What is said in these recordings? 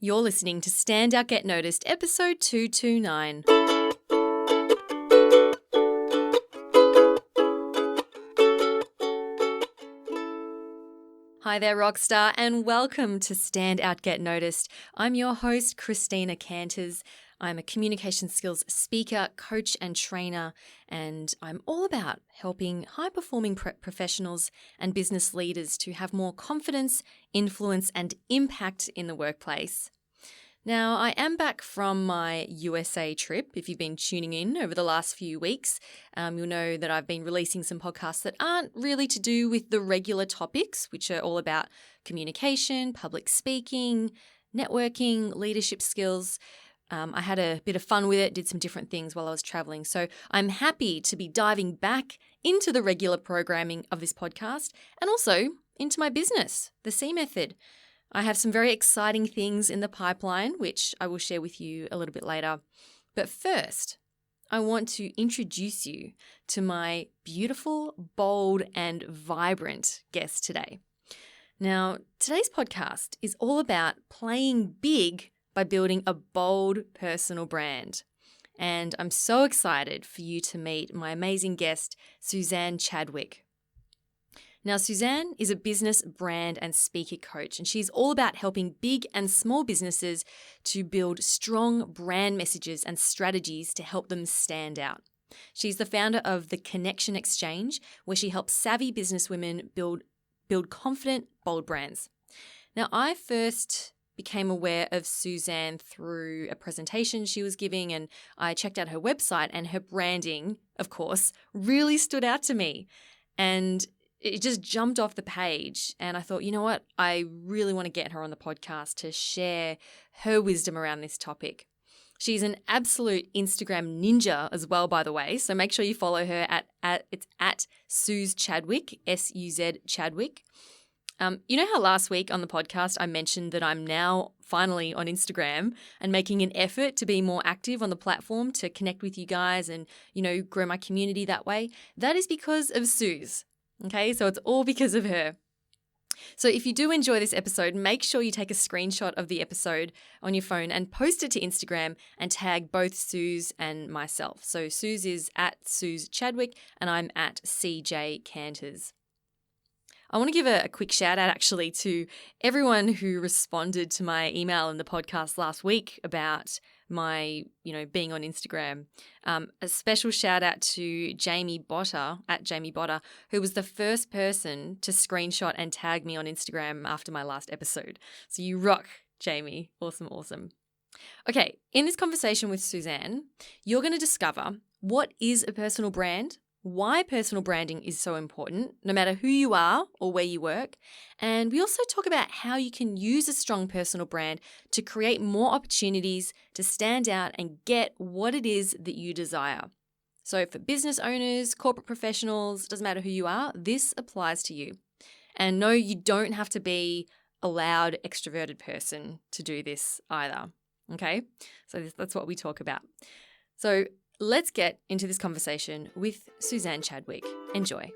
You're listening to Stand Out Get Noticed, episode 229. Hi there, Rockstar, and welcome to Stand Out Get Noticed. I'm your host, Christina Canters. I'm a communication skills speaker, coach, and trainer, and I'm all about helping high-performing professionals and business leaders to have more confidence, influence, and impact in the workplace. Now, I am back from my USA trip. If you've been tuning in over the last few weeks, you'll know that I've been releasing some podcasts that aren't really to do with the regular topics, which are all about communication, public speaking, networking, leadership skills. I had a bit of fun with it, did some different things while I was traveling. So I'm happy to be diving back into the regular programming of this podcast and also into my business, the C Method. I have some very exciting things in the pipeline, which I will share with you a little bit later. But first, I want to introduce you to my beautiful, bold, and vibrant guest today. Now, today's podcast is all about playing big by building a bold personal brand. And I'm so excited for you to meet my amazing guest, Suzanne Chadwick. Now, Suzanne is a business, brand, and speaker coach, and she's all about helping big and small businesses to build strong brand messages and strategies to help them stand out. She's the founder of the Connection Exchange, where she helps savvy businesswomen build confident, bold brands. Now, I first became aware of Suzanne through a presentation she was giving, and I checked out her website, and her branding, of course, really stood out to me. And it just jumped off the page, and I thought, you know what? I really want to get her on the podcast to share her wisdom around this topic. She's an absolute Instagram ninja as well, by the way, so make sure you follow her it's at Suz Chadwick, S-U-Z Chadwick. You know how last week on the podcast I mentioned that I'm now finally on Instagram and making an effort to be more active on the platform to connect with you guys and, grow my community that way? That is because of Suz. Okay, so it's all because of her. So if you do enjoy this episode, make sure you take a screenshot of the episode on your phone and post it to Instagram and tag both Suz and myself. So Suz is at Suz Chadwick and I'm at CJ Canters. I want to give a quick shout out actually to everyone who responded to my email in the podcast last week about my, being on Instagram. A special shout out to Jamie Botter at Jamie Botter, who was the first person to screenshot and tag me on Instagram after my last episode. So you rock, Jamie. Awesome, awesome. Okay, in this conversation with Suzanne, you're going to discover what is a personal brand, why personal branding is so important, no matter who you are or where you work. And we also talk about how you can use a strong personal brand to create more opportunities to stand out and get what it is that you desire. So for business owners, corporate professionals, doesn't matter who you are, this applies to you. And no, you don't have to be a loud, extroverted person to do this either. Okay? So that's what we talk about. So let's get into this conversation with Suzanne Chadwick. Enjoy.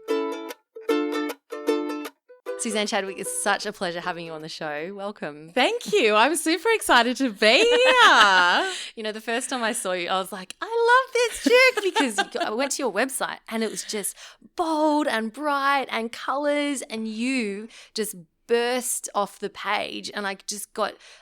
Suzanne Chadwick, it's such a pleasure having you on the show. Welcome. Thank you. I'm super excited to be here. The first time I saw you, I was like, I love this chick because I went to your website and it was just bold and bright and colors and you just burst off the page, and I just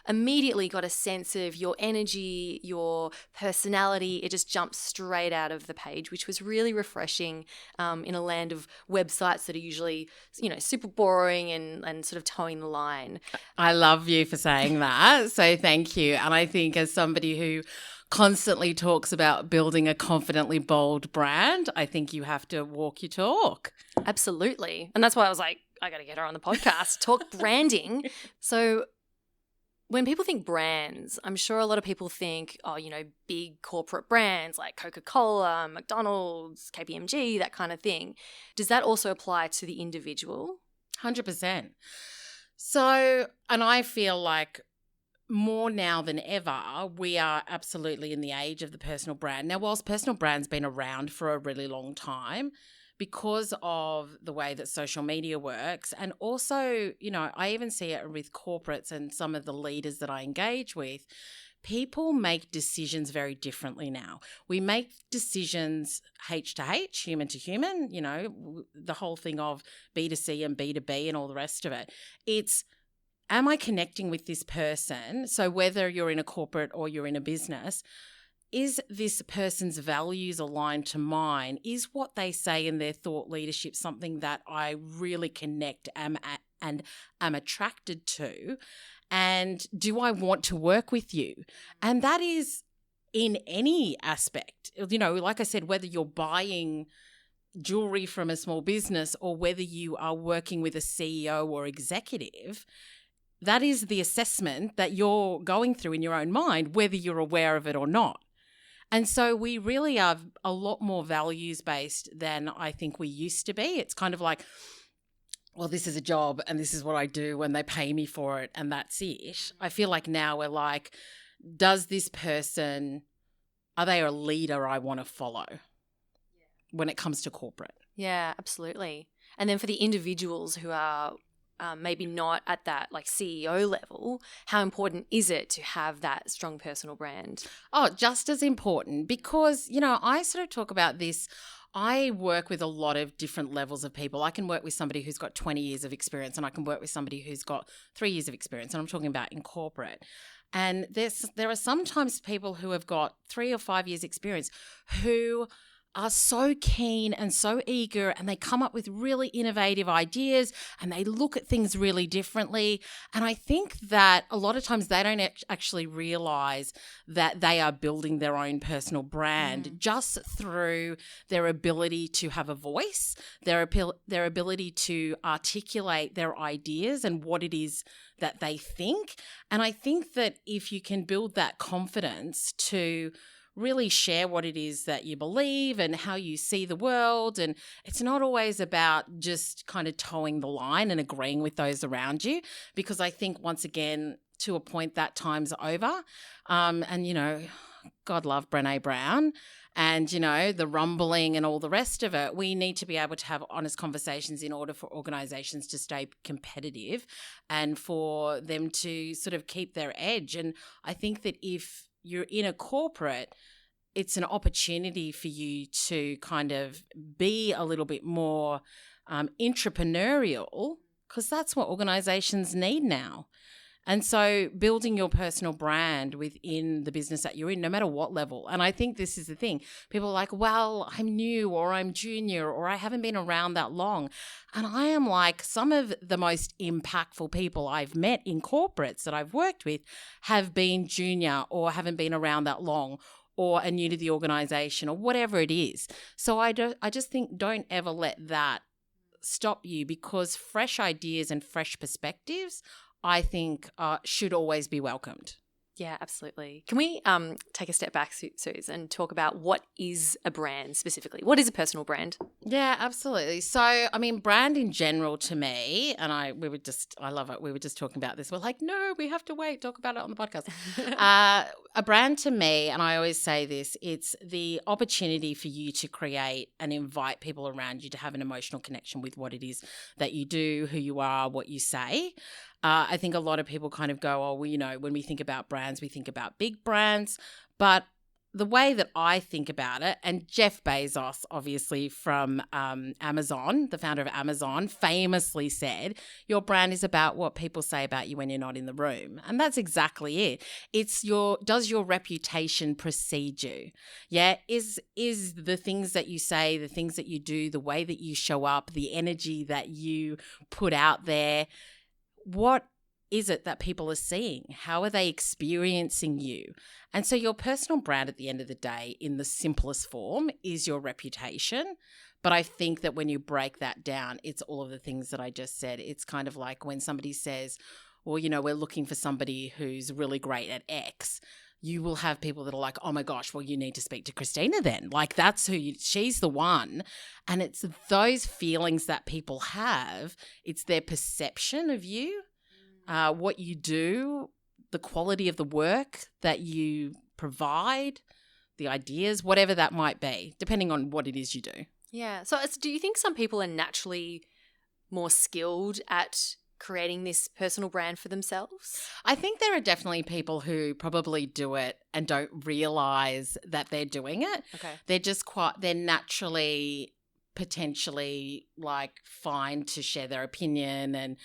immediately got a sense of your energy, your personality. It just jumped straight out of the page, which was really refreshing in a land of websites that are usually, super boring and sort of towing the line. I love you for saying that. So thank you. And I think as somebody who constantly talks about building a confidently bold brand, I think you have to walk your talk. Absolutely. And that's why I was like, I got to get her on the podcast, talk branding. So when people think brands, I'm sure a lot of people think, big corporate brands like Coca-Cola, McDonald's, KPMG, that kind of thing. Does that also apply to the individual? 100%. So, and I feel like more now than ever, we are absolutely in the age of the personal brand. Now, whilst personal brand's been around for a really long time, because of the way that social media works. And also, I even see it with corporates and some of the leaders that I engage with. People make decisions very differently now. We make decisions H to H, human to human, the whole thing of B2C and B2B and all the rest of it. It's, am I connecting with this person? So whether you're in a corporate or you're in a business, is this person's values aligned to mine? Is what they say in their thought leadership something that I really connect and am attracted to? And do I want to work with you? And that is in any aspect. Like I said, whether you're buying jewelry from a small business or whether you are working with a CEO or executive, that is the assessment that you're going through in your own mind, whether you're aware of it or not. And so we really are a lot more values-based than I think we used to be. It's kind of like, well, this is a job and this is what I do and they pay me for it and that's it. I feel like now we're like, does this person, are they a leader I want to follow when it comes to corporate? Yeah, absolutely. And then for the individuals who are maybe not at that like CEO level, how important is it to have that strong personal brand? Oh, just as important because, I sort of talk about this. I work with a lot of different levels of people. I can work with somebody who's got 20 years of experience and I can work with somebody who's got 3 years of experience, and I'm talking about in corporate. And there are sometimes people who have got 3 or 5 years experience who are so keen and so eager, and they come up with really innovative ideas and they look at things really differently. And I think that a lot of times they don't actually realize that they are building their own personal brand just through their ability to have a voice, their ability to articulate their ideas and what it is that they think. And I think that if you can build that confidence to really share what it is that you believe and how you see the world. And it's not always about just kind of towing the line and agreeing with those around you, because I think once again, to a point, that time's over. And, God love Brené Brown and, the rumbling and all the rest of it. We need to be able to have honest conversations in order for organizations to stay competitive and for them to sort of keep their edge. And I think that if you're in a corporate, it's an opportunity for you to kind of be a little bit more entrepreneurial, because that's what organizations need now. And so building your personal brand within the business that you're in, no matter what level. And I think this is the thing. People are like, well, I'm new or I'm junior or I haven't been around that long. And I am like, some of the most impactful people I've met in corporates that I've worked with have been junior or haven't been around that long or are new to the organization or whatever it is. So I just think don't ever let that stop you, because fresh ideas and fresh perspectives, I think, should always be welcomed. Yeah, absolutely. Can we take a step back, Suz, and talk about what is a brand specifically? What is a personal brand? Yeah, absolutely. So, I mean, brand in general to me, and I love it. We were just talking about this. We're like, no, we have to wait, talk about it on the podcast. A brand to me, and I always say this, it's the opportunity for you to create and invite people around you to have an emotional connection with what it is that you do, who you are, what you say. I think a lot of people kind of go, oh, well, when we think about brands, we think about big brands. But the way that I think about it, and Jeff Bezos, obviously from Amazon, the founder of Amazon, famously said, your brand is about what people say about you when you're not in the room. And that's exactly it. It's does your reputation precede you? Yeah. Is the things that you say, the things that you do, the way that you show up, the energy that you put out there, what is it that people are seeing? How are they experiencing you? And so your personal brand at the end of the day, in the simplest form, is your reputation. But I think that when you break that down, it's all of the things that I just said. It's kind of like when somebody says, well, we're looking for somebody who's really great at X. You will have people that are like, oh my gosh, well, you need to speak to Christina then. Like that's she's the one. And it's those feelings that people have. It's their perception of you, what you do, the quality of the work that you provide, the ideas, whatever that might be, depending on what it is you do. Yeah. So do you think some people are naturally more skilled at creating this personal brand for themselves? I think there are definitely people who probably do it and don't realize that they're doing it. Okay. They're naturally potentially like fine to share their opinion, and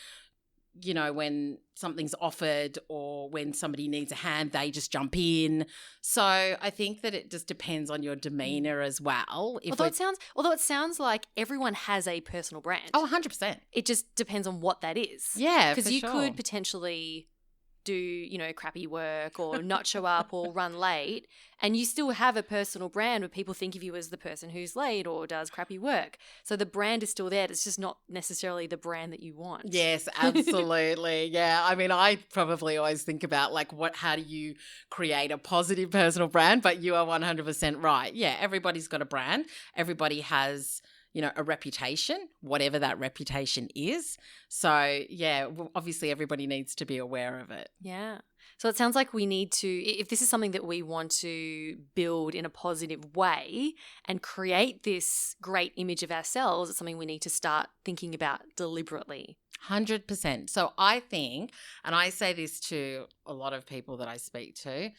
you know, when something's offered or when somebody needs a hand, they just jump in. So I think that it just depends on your demeanor as well. Although it sounds like everyone has a personal brand. Oh, 100%. It just depends on what that is. Yeah, because you sure. could potentially do, you know, crappy work or not show up or run late, and you still have a personal brand where people think of you as the person who's late or does crappy work. So the brand is still there. It's just not necessarily the brand that you want. Yes, absolutely. Yeah. I mean, I probably always think about like how do you create a positive personal brand, but you are 100% right. Yeah, everybody's got a brand. Everybody has, you know, a reputation, whatever that reputation is. So, yeah, obviously everybody needs to be aware of it. Yeah. So it sounds like we need to, if this is something that we want to build in a positive way and create this great image of ourselves, it's something we need to start thinking about deliberately. 100%. So I think, and I say this to a lot of people that I speak to,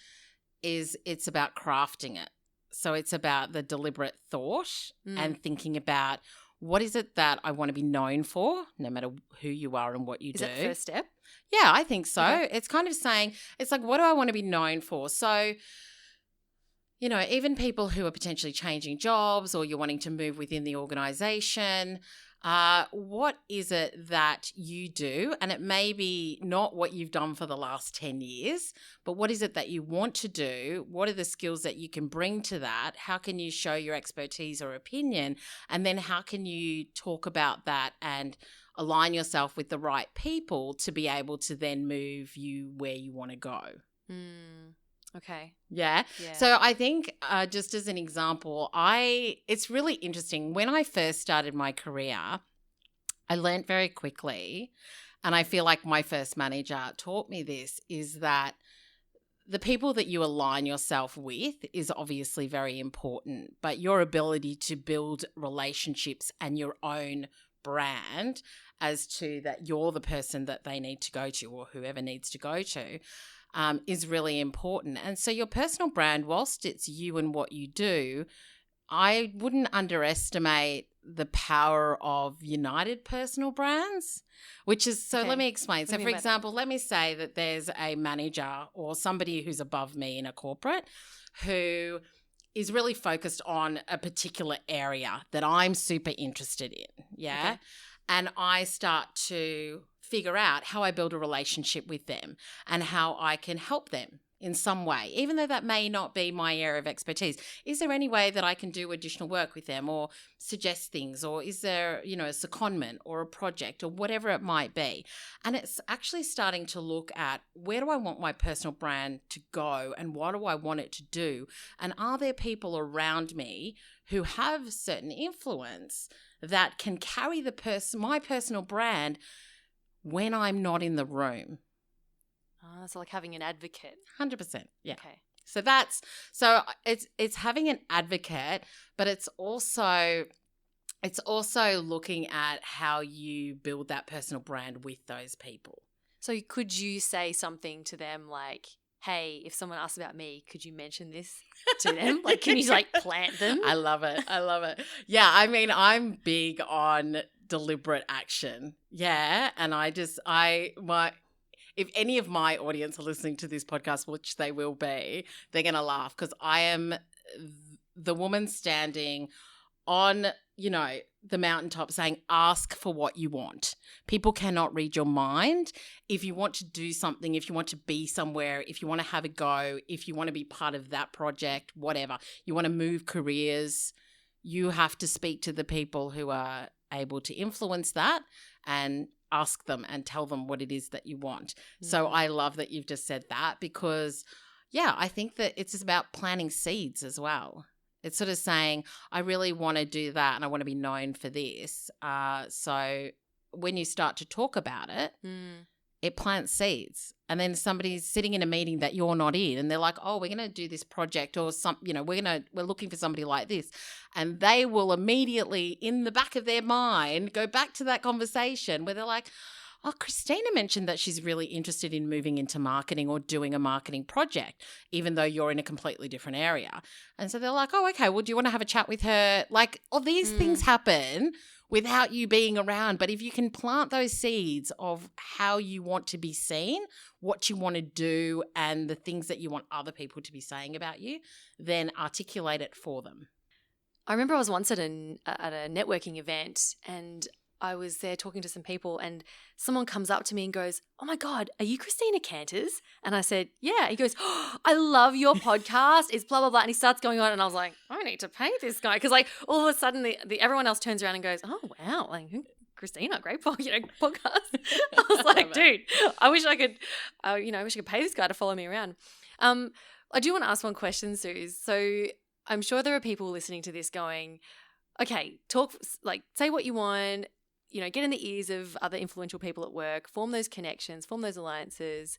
is it's about crafting it. So it's about the deliberate thought and thinking about what is it that I want to be known for, no matter who you are and what you do. Is that the first step? Yeah, I think so. Okay. It's kind of saying, it's like, what do I want to be known for? So, you know, even people who are potentially changing jobs or you're wanting to move within the organization, what is it that you do? And it may be not what you've done for the last 10 years, but what is it that you want to do? What are the skills that you can bring to that? How can you show your expertise or opinion? And then how can you talk about that and align yourself with the right people to be able to then move you where you want to go? Okay. Yeah. So I think just as an example, it's really interesting. When I first started my career, I learned very quickly, and I feel like my first manager taught me this, is that the people that you align yourself with is obviously very important, but your ability to build relationships and your own brand as to that you're the person that they need to go to or whoever needs to go to is really important. And so your personal brand, whilst it's you and what you do, I wouldn't underestimate the power of united personal brands, which is, so let me explain. So for example, let me say that there's a manager or somebody who's above me in a corporate who is really focused on a particular area that I'm super interested in. Yeah. Okay. And I start to figure out how I build a relationship with them and how I can help them in some way, even though that may not be my area of expertise. Is there any way that I can do additional work with them or suggest things, or is there, you know, a secondment or a project or whatever it might be? And it's actually starting to look at, where do I want my personal brand to go and what do I want it to do? And are there people around me who have certain influence that can carry my personal brand when I'm not in the room? So like having an advocate. 100%. Yeah. Okay. So it's having an advocate, but it's also looking at how you build that personal brand with those people. So could you say something to them like, hey, if someone asks about me, could you mention this to them? Like, can you like plant them? I love it. Yeah, I mean, I'm big on deliberate action. Yeah, and if any of my audience are listening to this podcast, which they will be, they're going to laugh because I am the woman standing on, you know, the mountaintop saying, ask for what you want. People cannot read your mind. If you want to do something, if you want to be somewhere, if you want to have a go, if you want to be part of that project, whatever, you want to move careers, you have to speak to the people who are able to influence that and ask them and tell them what it is that you want. So I love that you've just said that because, yeah, I think that it's just about planting seeds as well. It's sort of saying, I really want to do that and I want to be known for this. So when you start to talk about it, it plants seeds. And then somebody's sitting in a meeting that you're not in and they're like, oh, we're going to do this project or we're looking for somebody like this. And they will immediately in the back of their mind go back to that conversation where they're like, oh, Christina mentioned that she's really interested in moving into marketing or doing a marketing project, even though you're in a completely different area. And so they're like, oh, okay, well, do you want to have a chat with her? Like, all these things happen without you being around. But if you can plant those seeds of how you want to be seen, what you want to do, and the things that you want other people to be saying about you, then articulate it for them. I remember I was once at a networking event and I was there talking to some people and someone comes up to me and goes, oh my God, are you Christina Canters? And I said, yeah. He goes, oh, I love your podcast. It's blah, blah, blah. And he starts going on and I was like, I need to pay this guy. Because like all of a sudden everyone else turns around and goes, oh, wow, like Christina, great podcast. I was like, dude, I wish I could, I wish I could pay this guy to follow me around. I do want to ask one question, Suz. So I'm sure there are people listening to this going, okay, say what you want, get in the ears of other influential people at work, form those connections, form those alliances.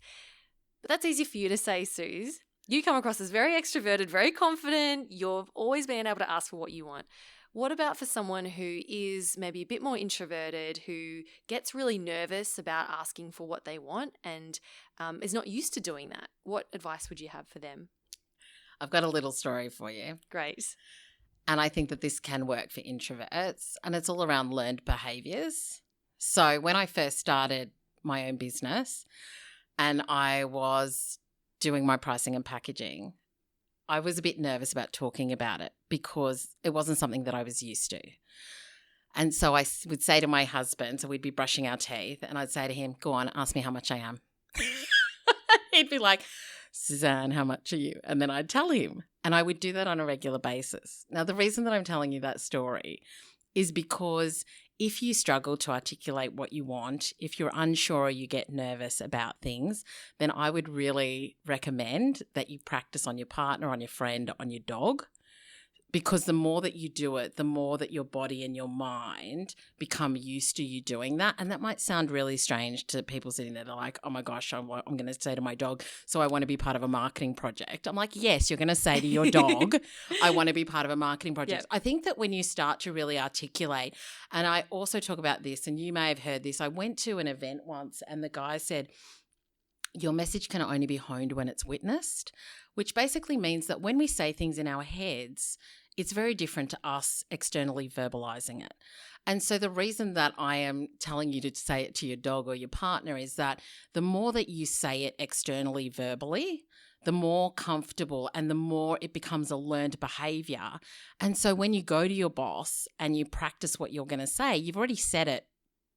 But that's easy for you to say, Suz. You come across as very extroverted, very confident. You've always been able to ask for what you want. What about for someone who is maybe a bit more introverted, who gets really nervous about asking for what they want and is not used to doing that? What advice would you have for them? I've got a little story for you. Great. And I think that this can work for introverts, and it's all around learned behaviors. So when I first started my own business and I was doing my pricing and packaging, I was a bit nervous about talking about it because it wasn't something that I was used to. And so I would say to my husband, so we'd be brushing our teeth, and I'd say to him, go on, ask me how much I am. He'd be like, Suzanne, how much are you? And then I'd tell him. And I would do that on a regular basis. Now, the reason that I'm telling you that story is because if you struggle to articulate what you want, if you're unsure or you get nervous about things, then I would really recommend that you practice on your partner, on your friend, on your dog. Because the more that you do it, the more that your body and your mind become used to you doing that. And that might sound really strange to people sitting there. They're like, oh my gosh, I'm going to say to my dog, so I want to be part of a marketing project. I'm like, yes, you're going to say to your dog, I want to be part of a marketing project. Yep. I think that when you start to really articulate, and I also talk about this, and you may have heard this, I went to an event once and the guy said, your message can only be honed when it's witnessed, which basically means that when we say things in our heads, it's very different to us externally verbalizing it. And so the reason that I am telling you to say it to your dog or your partner is that the more that you say it externally verbally, the more comfortable and the more it becomes a learned behavior. And so when you go to your boss and you practice what you're going to say, you've already said it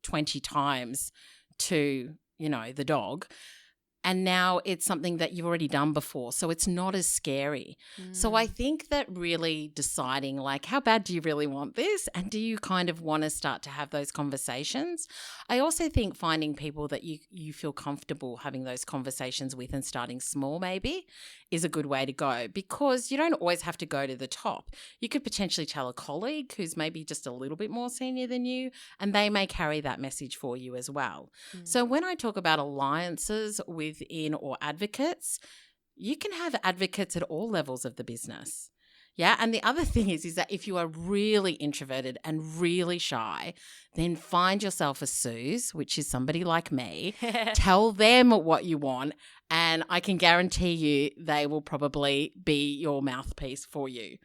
20 times to, the dog. And now it's something that you've already done before, so it's not as scary. So I think that really deciding, like, how bad do you really want this? And do you kind of want to start to have those conversations? I also think finding people that you feel comfortable having those conversations with and starting small maybe is a good way to go, because you don't always have to go to the top. You could potentially tell a colleague who's maybe just a little bit more senior than you, and they may carry that message for you as well. So when I talk about alliances within or advocates, you can have advocates at all levels of the business. Yeah. And the other thing is that if you are really introverted and really shy, then find yourself a Suz, which is somebody like me. Tell them what you want, and I can guarantee you they will probably be your mouthpiece for you.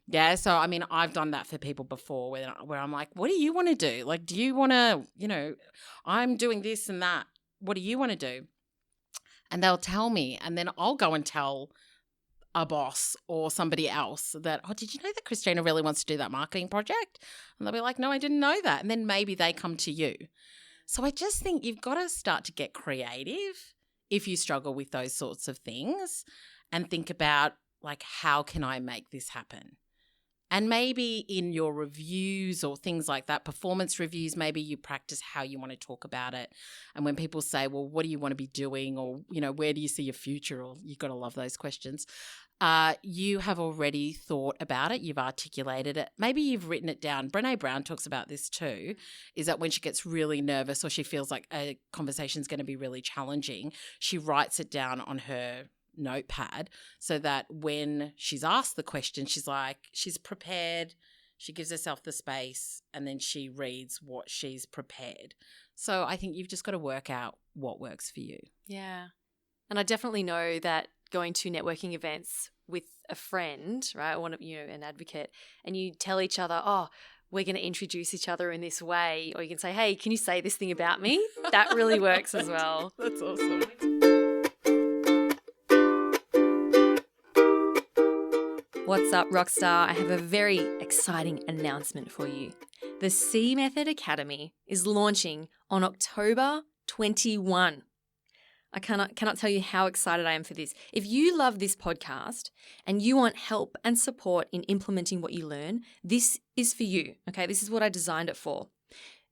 Yeah. So, I mean, I've done that for people before where I'm like, what do you want to do? Like, do you want to, I'm doing this and that. What do you want to do? And they'll tell me, and then I'll go and tell a boss or somebody else that, oh, did you know that Christina really wants to do that marketing project? And they'll be like, no, I didn't know that. And then maybe they come to you. So I just think you've got to start to get creative if you struggle with those sorts of things and think about, like, how can I make this happen? And maybe in your reviews or things like that, performance reviews, maybe you practice how you want to talk about it. And when people say, well, what do you want to be doing? Or, where do you see your future? Or you've got to love those questions. You have already thought about it. You've articulated it. Maybe you've written it down. Brené Brown talks about this too, is that when she gets really nervous or she feels like a conversation is going to be really challenging, she writes it down on her notepad so that when she's asked the question, she's prepared, she gives herself the space, and then she reads what she's prepared. So I think you've just got to work out what works for you. Yeah. And I definitely know that going to networking events with a friend, right, an advocate, and you tell each other, oh, we're going to introduce each other in this way, or you can say, hey, can you say this thing about me? That really works as well. That's awesome. What's up, Rockstar? I have a very exciting announcement for you. The C Method Academy is launching on October 21. I cannot tell you how excited I am for this. If you love this podcast and you want help and support in implementing what you learn, this is for you, okay? This is what I designed it for.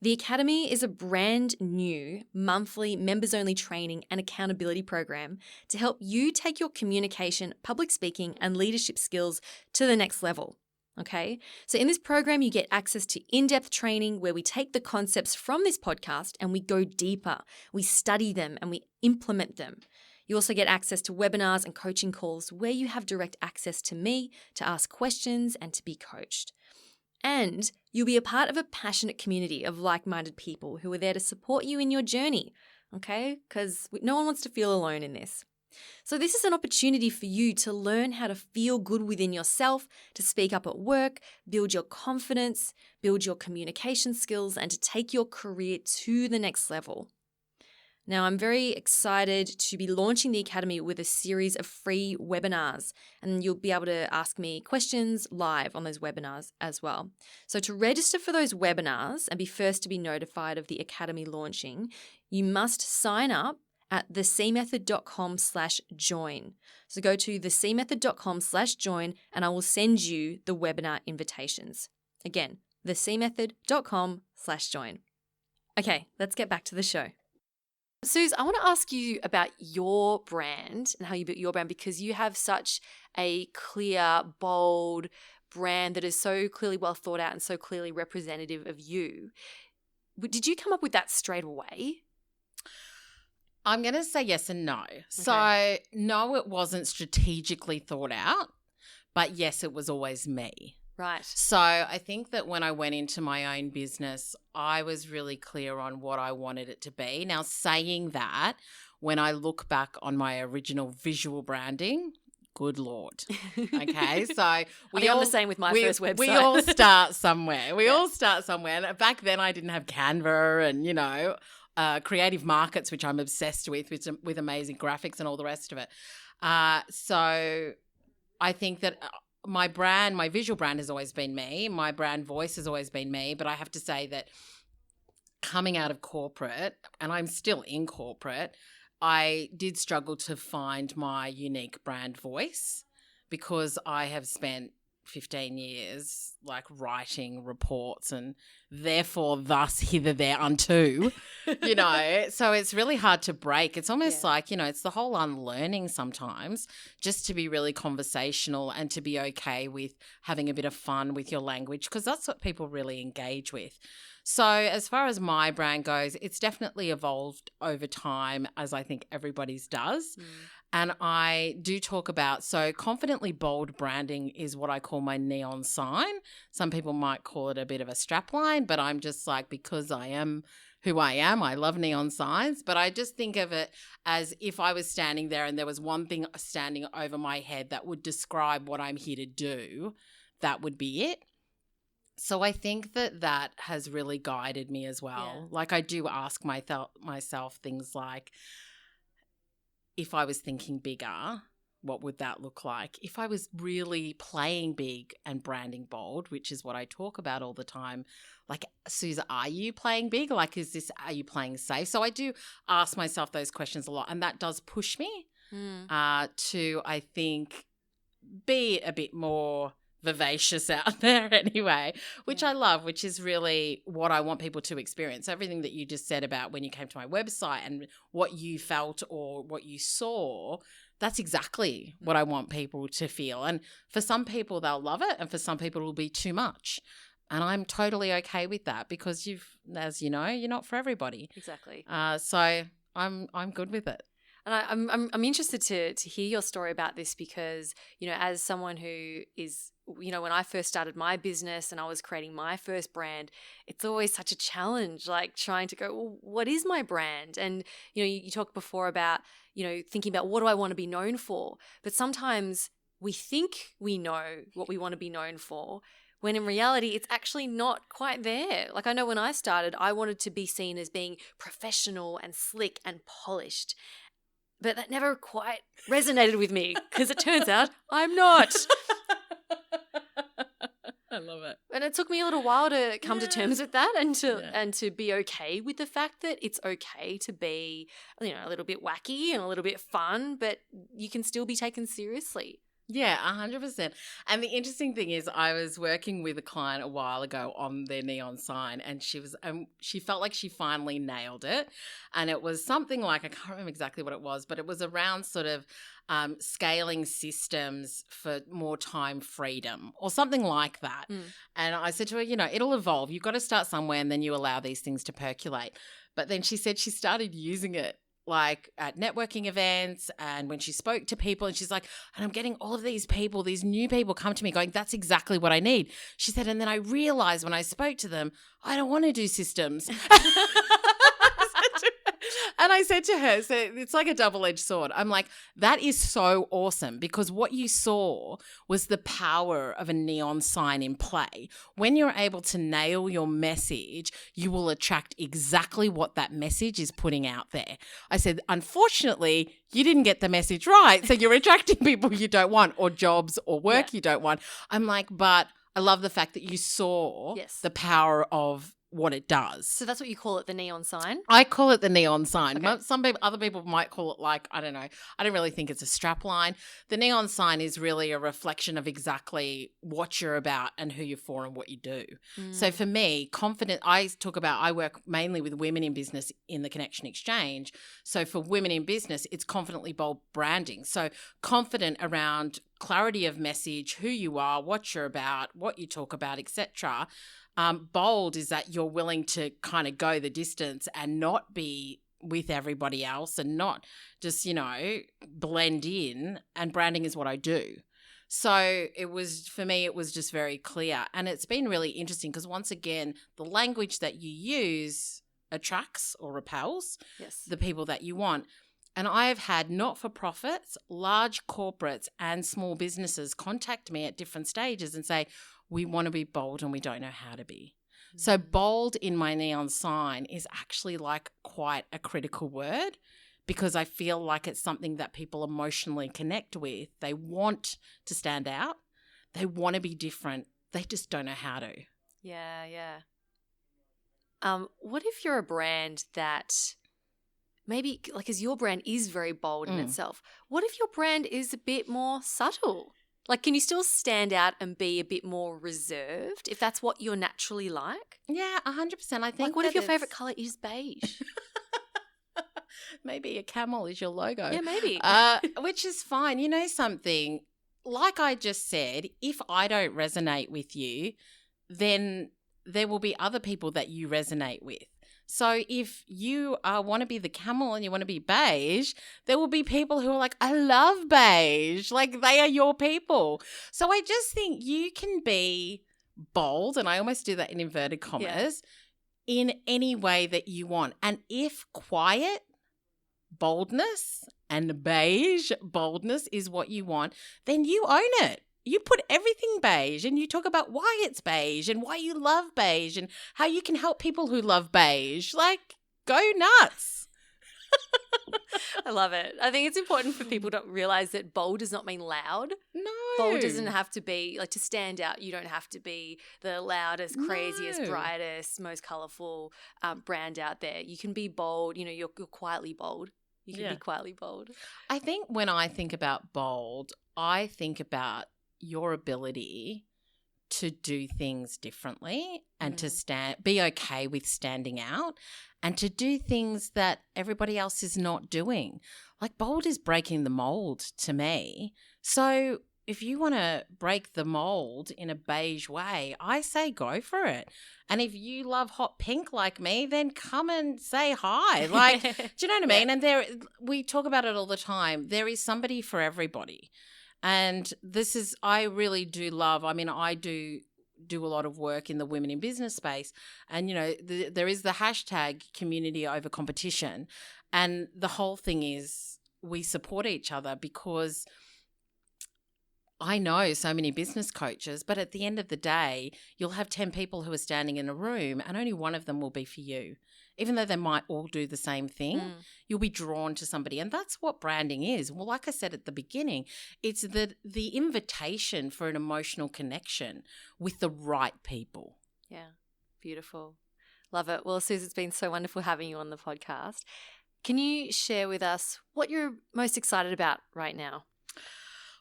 The Academy is a brand new monthly members-only training and accountability program to help you take your communication, public speaking, and leadership skills to the next level. Okay, so in this program, you get access to in-depth training where we take the concepts from this podcast and we go deeper. We study them and we implement them. You also get access to webinars and coaching calls where you have direct access to me to ask questions and to be coached. And you'll be a part of a passionate community of like-minded people who are there to support you in your journey, okay? Because no one wants to feel alone in this. So this is an opportunity for you to learn how to feel good within yourself, to speak up at work, build your confidence, build your communication skills, and to take your career to the next level. Now, I'm very excited to be launching the Academy with a series of free webinars, and you'll be able to ask me questions live on those webinars as well. So to register for those webinars and be first to be notified of the Academy launching, you must sign up at thecmethod.com/join. So go to thecmethod.com/join and I will send you the webinar invitations. Again, thecmethod.com/join. Okay, let's get back to the show. Suz, I want to ask you about your brand and how you built your brand, because you have such a clear, bold brand that is so clearly well thought out and so clearly representative of you. Did you come up with that straight away? I'm going to say yes and no. Okay. So, no, it wasn't strategically thought out, but yes, it was always me. Right. So, I think that when I went into my own business, I was really clear on what I wanted it to be. Now, saying that, when I look back on my original visual branding, good Lord. Okay, so I'm the same with my first website. We all start somewhere. All start somewhere. And back then, I didn't have Canva and, Creative Markets, which I'm obsessed with amazing graphics and all the rest of it. So I think that my visual brand has always been me. My brand voice has always been me. But I have to say that coming out of corporate, and I'm still in corporate, I did struggle to find my unique brand voice because I have spent 15 years writing reports and therefore thus hither thereunto, so it's really hard to break. It's almost it's the whole unlearning sometimes, just to be really conversational and to be okay with having a bit of fun with your language, because that's what people really engage with. So as far as my brand goes, it's definitely evolved over time, as I think everybody's does. And I do talk about, so confidently bold branding is what I call my neon sign. Some people might call it a bit of a strapline, but I'm just because I am who I am, I love neon signs. But I just think of it as if I was standing there and there was one thing standing over my head that would describe what I'm here to do, that would be it. So I think that has really guided me as well. Yeah. I do ask myself things like, if I was thinking bigger, what would that look like? If I was really playing big and branding bold, which is what I talk about all the time, Suz, are you playing big? Are you playing safe? So I do ask myself those questions a lot, and that does push me to, I think, be a bit more vivacious out there anyway, which I love, which is really what I want people to experience. Everything that you just said about when you came to my website and what you felt or what you saw, that's exactly what I want people to feel. And for some people, they'll love it, and for some people, it'll be too much. And I'm totally okay with that because as you know, you're not for everybody. Exactly. So I'm good with it. And I'm interested to hear your story about this because, you know, as someone who is, you know, when I first started my business and I was creating my first brand, it's always such a challenge, like trying to go, well, what is my brand? And, you know, you talked before about, you know, thinking about what do I want to be known for? But sometimes we think we know what we want to be known for, when in reality, it's actually not quite there. Like I know when I started, I wanted to be seen as being professional and slick and polished. But that never quite resonated with me because it turns out I'm not. I love it. And it took me a little while to come to terms with that and to be okay with the fact that it's okay to be, you know, a little bit wacky and a little bit fun, but you can still be taken seriously. Yeah, 100%. And the interesting thing is I was working with a client a while ago on their neon sign, and she felt like she finally nailed it. And it was something like, I can't remember exactly what it was, but it was around sort of scaling systems for more time freedom or something like that. And I said to her, you know, it'll evolve. You've got to start somewhere and then you allow these things to percolate. But then she said she started using it like at networking events and when she spoke to people, and she's like, and I'm getting all of these people, these new people come to me going, that's exactly what I need. She said, and then I realized when I spoke to them, I don't want to do systems. And I said to her, so it's like a double-edged sword. I'm like, that is so awesome because what you saw was the power of a neon sign in play. When you're able to nail your message, you will attract exactly what that message is putting out there. I said, unfortunately, you didn't get the message right. So you're attracting people you don't want or jobs or work you don't want. I'm like, but I love the fact that you saw the power of what it does. So that's what you call it, the neon sign? I call it the neon sign. Okay. Other people might call it like, I don't know. I don't really think it's a strap line. The neon sign is really a reflection of exactly what you're about and who you're for and what you do. So for me, I work mainly with women in business in the Connection Exchange. So for women in business, it's confidently bold branding. So confident around clarity of message, who you are, what you're about, what you talk about, etc. Bold is that you're willing to kind of go the distance and not be with everybody else and not just, you know, blend in, and branding is what I do. So for me, it was just very clear. And it's been really interesting because once again, the language that you use attracts or repels the people that you want. And I have had not-for-profits, large corporates and small businesses contact me at different stages and say, we want to be bold and we don't know how to be. So bold in my neon sign is actually like quite a critical word because I feel like it's something that people emotionally connect with. They want to stand out. They want to be different. They just don't know how to. Yeah, yeah. What if you're a brand that maybe, like, as your brand is very bold in itself, what if your brand is a bit more subtle? Like, can you still stand out and be a bit more reserved if that's what you're naturally like? Yeah, 100%. I think. Like, what if your favorite color is beige? Maybe a camel is your logo. Yeah, maybe. Which is fine. You know something? Like I just said, if I don't resonate with you, then there will be other people that you resonate with. So if you want to be the camel and you want to be beige, there will be people who are like, I love beige. Like, they are your people. So I just think you can be bold, and I almost do that in inverted commas, in any way that you want. And if quiet boldness and beige boldness is what you want, then you own it. You put everything beige and you talk about why it's beige and why you love beige and how you can help people who love beige. Like, go nuts. I love it. I think it's important for people to realize that bold does not mean loud. No. Bold doesn't have to be, like, to stand out, you don't have to be the loudest, craziest, brightest, most colourful brand out there. You can be bold. You know, you're quietly bold. You can be quietly bold. I think when I think about bold, I think about your ability to do things differently and to be okay with standing out and to do things that everybody else is not doing. Like bold is breaking the mold to me. So if you want to break the mold in a beige way, I say go for it. And if you love hot pink like me, then come and say hi. Like, do you know what I mean? Yeah. And we talk about it all the time. There is somebody for everybody. And I really do love, I mean, I do a lot of work in the women in business space. And, you know, there is the hashtag community over competition. And the whole thing is we support each other because I know so many business coaches, but at the end of the day, you'll have 10 people who are standing in a room and only one of them will be for you. Even though they might all do the same thing, you'll be drawn to somebody. And that's what branding is. Well, like I said at the beginning, it's the invitation for an emotional connection with the right people. Yeah, beautiful. Love it. Well, Suz, it's been so wonderful having you on the podcast. Can you share with us what you're most excited about right now?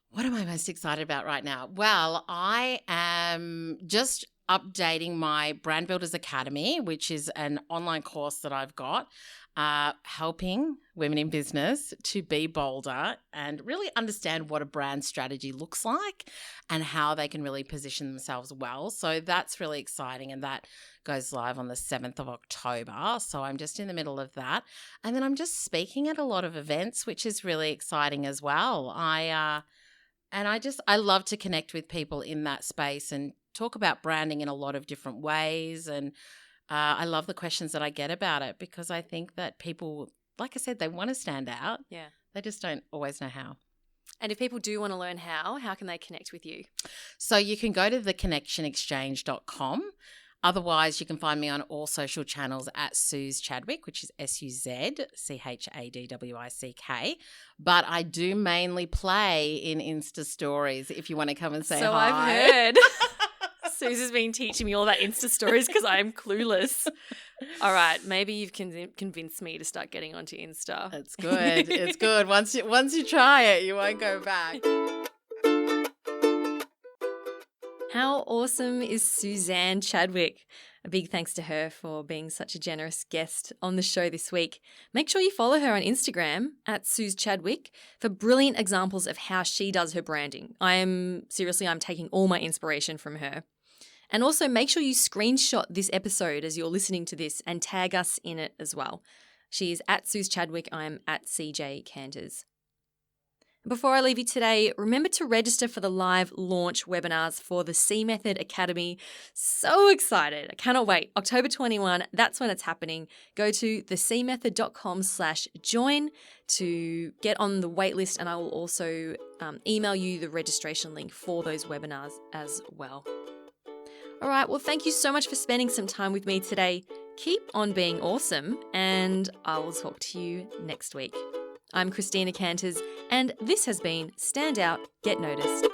What am I most excited about right now? Well, I am just updating my Brand Builders Academy, which is an online course that I've got, helping women in business to be bolder and really understand what a brand strategy looks like and how they can really position themselves well. So that's really exciting, and that goes live on the 7th of October. So I'm just in the middle of that. And then I'm just speaking at a lot of events, which is really exciting as well. I love to connect with people in that space and talk about branding in a lot of different ways. And I love the questions that I get about it because I think that people, like I said, they want to stand out. Yeah. They just don't always know how. And if people do want to learn how can they connect with you? So you can go to theconnectionexchange.com. Otherwise, you can find me on all social channels at Suz Chadwick, which is SuzChadwick. But I do mainly play in Insta stories if you want to come and say hi. So I've heard. Suz has been teaching me all about Insta stories because I'm clueless. All right, maybe you've convinced me to start getting onto Insta. It's good. It's good. Once you try it, you won't go back. How awesome is Suzanne Chadwick? A big thanks to her for being such a generous guest on the show this week. Make sure you follow her on Instagram at Suz Chadwick for brilliant examples of how she does her branding. I'm taking all my inspiration from her. And also make sure you screenshot this episode as you're listening to this and tag us in it as well. She is at Suz Chadwick. I'm at CJ Canters. Before I leave you today, remember to register for the live launch webinars for the C Method Academy. So excited. I cannot wait. October 21, that's when it's happening. Go to thecmethod.com/join to get on the waitlist, and I will also email you the registration link for those webinars as well. All right, well, thank you so much for spending some time with me today. Keep on being awesome, and I will talk to you next week. I'm Christina Canters, and this has been Stand Out, Get Noticed.